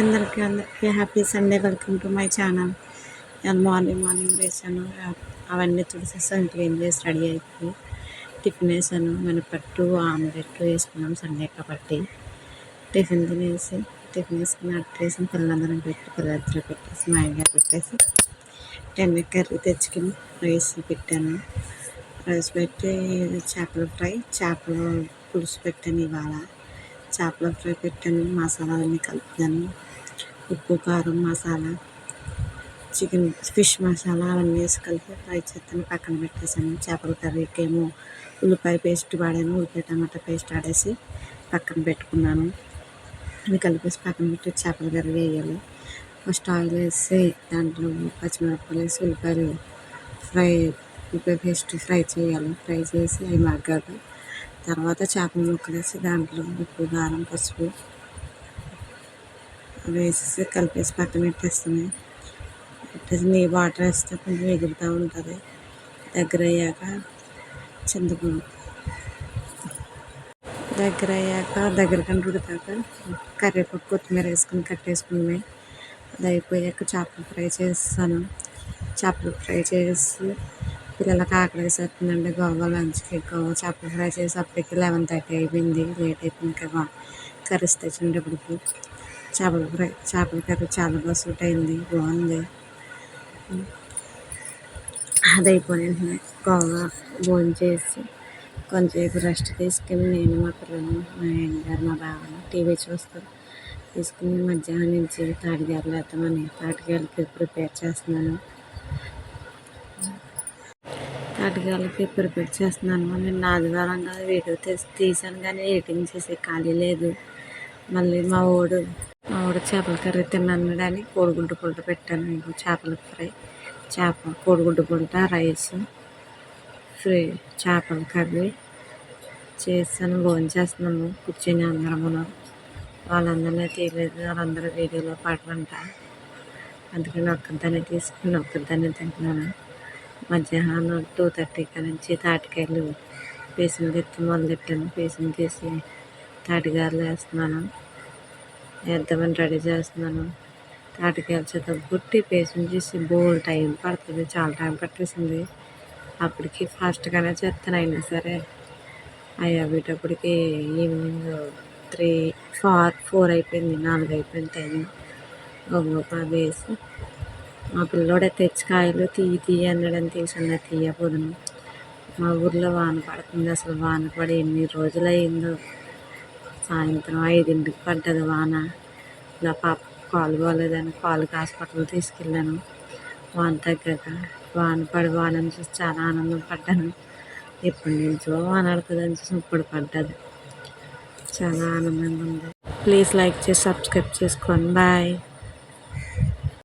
అందరికీ happy Sunday. Welcome to my channel. నేను morning వేసాను, అవన్నీ తుడిసేసాను, క్లీన్ చేసి రెడీ అయిపోయి టిఫిన్ వేసాను. మినపట్టు ఆమ్లెట్ వేసుకున్నాం సండే కాబట్టి. టిఫిన్ వేసుకుని అట్టేసి పిల్లలందరం పెట్టి పిల్లలు పెట్టేసి మా ఇంట్లో పెట్టేసి టెన్ కర్రీ తెచ్చుకుని రైస్ పెట్టాను. రైస్ పెట్టి చేపల ఫ్రై, చేపల పులుసు పెట్టాను. ఇవాళ చేపల ఫ్రై పెట్టాను. మసాలాలన్నీ కలుపుతాను. ఉప్పు, కారం, మసాలా, చికెన్, ఫిష్ మసాలా అవన్నీ వేసి కలిపి ఫ్రై చేస్తాను. పక్కన పెట్టేసాను. చేపల కర్రీకి ఏమో ఉల్లిపాయ పేస్ట్ వాడాను. ఉల్లిపాయ టమాటా పేస్ట్ ఆడేసి పక్కన పెట్టుకున్నాను. అవి కలిపేసి పక్కన పెట్టి చేపల కర్రీ వేయాలి. ఫస్ట్ ఆయిల్ వేసి దాంట్లో పచ్చిమిరపకాయలు వేసి ఉల్లిపాయ పేస్ట్ ఫ్రై చేయాలి. ఫ్రై చేసి అవి మగ్గాక తర్వాత చేపల ముక్కలు వేసి దాంట్లో ఉప్పు, కారం, పసుపు వేసేసి కలిపేసి పక్కన పెట్టేస్తున్నాయి. పెట్టేసి వాటర్ వేస్తే కొంచెం ఎగురుతూ ఉంటుంది. దగ్గరకంటే ఉడికాక కరివేపాకు, కొత్తిమీర వేసుకుని కట్టేసుకున్నాయి. అది అయిపోయాక చేపలు ఫ్రై చేస్తాను. చేపలు ఫ్రై చేసి పిల్లలకి ఆకలి వేసేస్తుందండి. గోవా లంచ్కి చేపలు ఫ్రై చేసి అప్పటికి 11:30 అయిపోయింది. లేట్ అయిపోయింది కదా కర్రీస్ తెచ్చినప్పటికి. చేపల కర్రీ చాలా బాగా సూట్ అయింది, బాగుంది. అది అయిపోయి గోవా భోజనం చేసి కొంచెంసేపు రెస్ట్ తీసుకుని నేను మా పిల్లలు, మా ఆయన మా బావని టీవీ చూస్తాను. తీసుకుని మధ్యాహ్నం నుంచి తాటికాయలు వేద్దామని తాటికాయలకి ప్రిపేర్ చేస్తున్నాను. నిన్న ఆదివారం కాదు వీడియో తీసాను కానీ ఎడిటింగ్ చేసే ఖాళీ లేదు. మళ్ళీ మా ఊడు చేపల కర్రీ తిన్నాడని కోడిగుడ్డు పుల్ట పెట్టాను. చేపల ఫ్రై, కోడిగుడ్డు పుల్ట, రైస్, చేపల కర్రీ చేస్తాను. భోజనం చేస్తున్నాము కూర్చొని అందరము. వాళ్ళందరినీ తీయలేదు, వాళ్ళందరూ వీడియోలో పాటలంట. అందుకని ఒక్కదాన్ని తీసుకుని ఒక్కదాన్ని తింటున్నాను. మధ్యాహ్నం 2:30 నుంచి తాటికాయలు పేసిన తెచ్చి మొదలెట్టాను. పేసిన తీసి తాటికాయలు వేద్దామని రెడీ చేస్తున్నాను. తాటికాయలు చేతబుట్టి పేసిన చేసి బోల్ టైం పడుతుంది, చాలా టైం పట్టేసింది. అప్పటికి ఫాస్ట్గానే చేస్తాను. అయినా సరే అయ్యేటప్పటికి ఈవినింగ్ 4 అయిపోయింది, 4 అయిపోయింది టైం. గొప్ప వేసి మా పిల్లోడే తెచ్చి కాయలు తీయ అన్నాడని తీసుకున్నా. తీయపోదును. మా ఊర్లో వాన పడుతుంది. అసలు వాన పడి ఎన్ని రోజులు అయిందో. సాయంత్రం 5ంటికి పడ్డది వాన. నా పాప కాలు బాగోలేదని కాలుకి హాస్పిటల్ తీసుకెళ్ళాను. వాన తగ్గాక వానని చూసి చాలా ఆనందం పడ్డాను. ఎప్పటి నుంచో వాన పడుతుందని చూసి ఇప్పుడు పడ్డది. చాలా ఆనందంగా ఉంది. ప్లీజ్ లైక్ చేసి సబ్స్క్రైబ్ చేసుకోండి. బాయ్.